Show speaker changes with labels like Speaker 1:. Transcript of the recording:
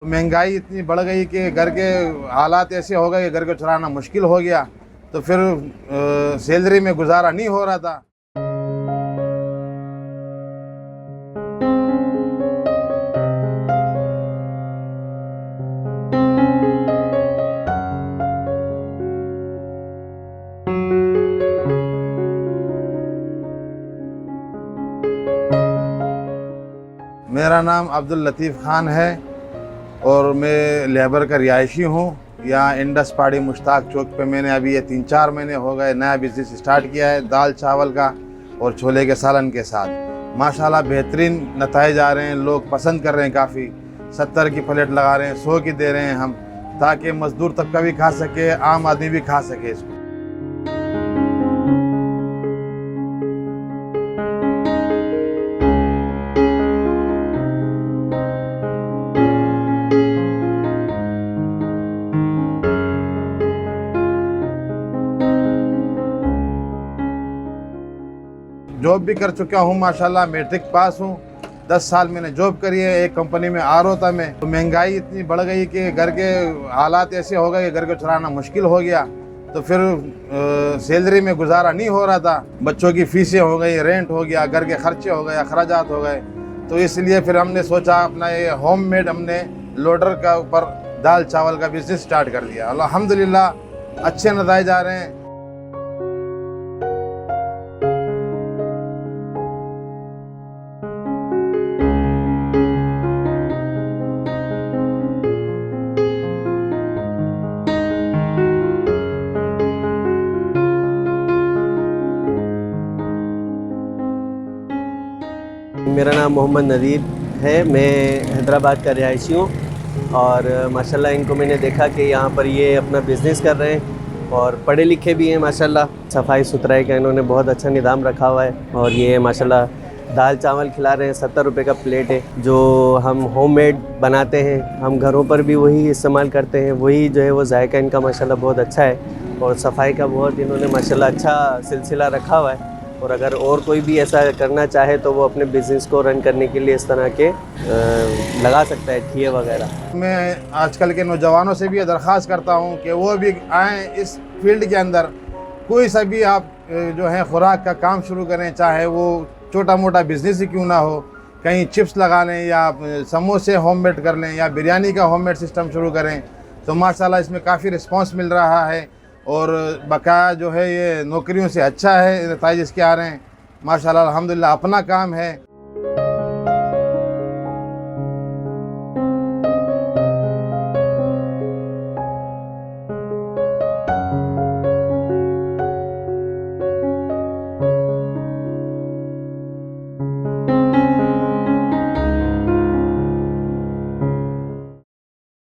Speaker 1: महंगाई इतनी बढ़ गई कि घर के हालात ऐसे हो गए कि घर को चलाना मुश्किल हो गया, तो फिर सैलरी में गुजारा नहीं हो रहा था। मेरा नाम अब्दुल लतीफ़ खान है और मैं लेबर का रिहायशी हूँ। यहाँ इंडस पहाड़ी मुश्ताक चौक पे मैंने अभी ये 3-4 महीने हो गए नया बिज़नेस स्टार्ट किया है, दाल चावल का और छोले के सालन के साथ। माशाल्लाह बेहतरीन नताइज आ रहे हैं, लोग पसंद कर रहे हैं काफ़ी। 70 की प्लेट लगा रहे हैं, 100 की दे रहे हैं हम, ताकि मज़दूर तबका भी खा सके, आम आदमी भी खा सके इसको। जॉब भी कर चुका हूँ माशाल्लाह, मैट्रिक पास हूँ। 10 साल मैंने जॉब करी है, एक कंपनी में आर था मैं। तो महंगाई इतनी बढ़ गई कि घर के हालात ऐसे हो गए कि घर को चलाना मुश्किल हो गया, तो फिर सैलरी में गुजारा नहीं हो रहा था। बच्चों की फीसें हो गई, रेंट हो गया, घर के खर्चे हो गए, अखराजात हो गए। तो इसलिए फिर हमने सोचा अपना ये होममेड हमने लोडर का ऊपर दाल चावल का बिज़नेस स्टार्ट कर दिया। अल्हम्दुलिल्लाह अच्छे नताइज आ रहे हैं।
Speaker 2: मेरा नाम मोहम्मद नदीर है, मैं हैदराबाद का रिहायशी हूँ। और माशाल्लाह इनको मैंने देखा कि यहाँ पर ये अपना बिज़नेस कर रहे हैं और पढ़े लिखे भी हैं माशाल्लाह। सफाई सुथराई का इन्होंने बहुत अच्छा निज़ाम रखा हुआ है। और ये माशाल्लाह दाल चावल खिला रहे हैं, 70 रुपये का प्लेट है, जो हम होममेड बनाते हैं। हम घरों पर भी वही इस्तेमाल करते हैं, वही जो है वो जायका इनका माशाल्लाह बहुत अच्छा है। और सफाई का बहुत इन्होंने माशाल्लाह अच्छा सिलसिला रखा हुआ है। और अगर और कोई भी ऐसा करना चाहे तो वो अपने बिज़नेस को रन करने के लिए इस तरह के लगा सकता है ठिये वगैरह।
Speaker 1: मैं आजकल के नौजवानों से भी दरख्वास्त करता हूँ कि वो भी आएँ इस फील्ड के अंदर। कोई सा भी आप जो है खुराक का काम शुरू करें, चाहे वो छोटा मोटा बिज़नेस ही क्यों ना हो। कहीं चिप्स लगा लें या समोसे होममेड कर लें या बिरयानी का होममेड सिस्टम शुरू करें, तो माशाल्लाह इसमें काफ़ी रिस्पांस मिल रहा है। और बकाया जो है ये नौकरियों से अच्छा है, नताइज इसके आ रहे हैं माशाल्लाह। अल्हम्दुलिल्लाह अपना काम है।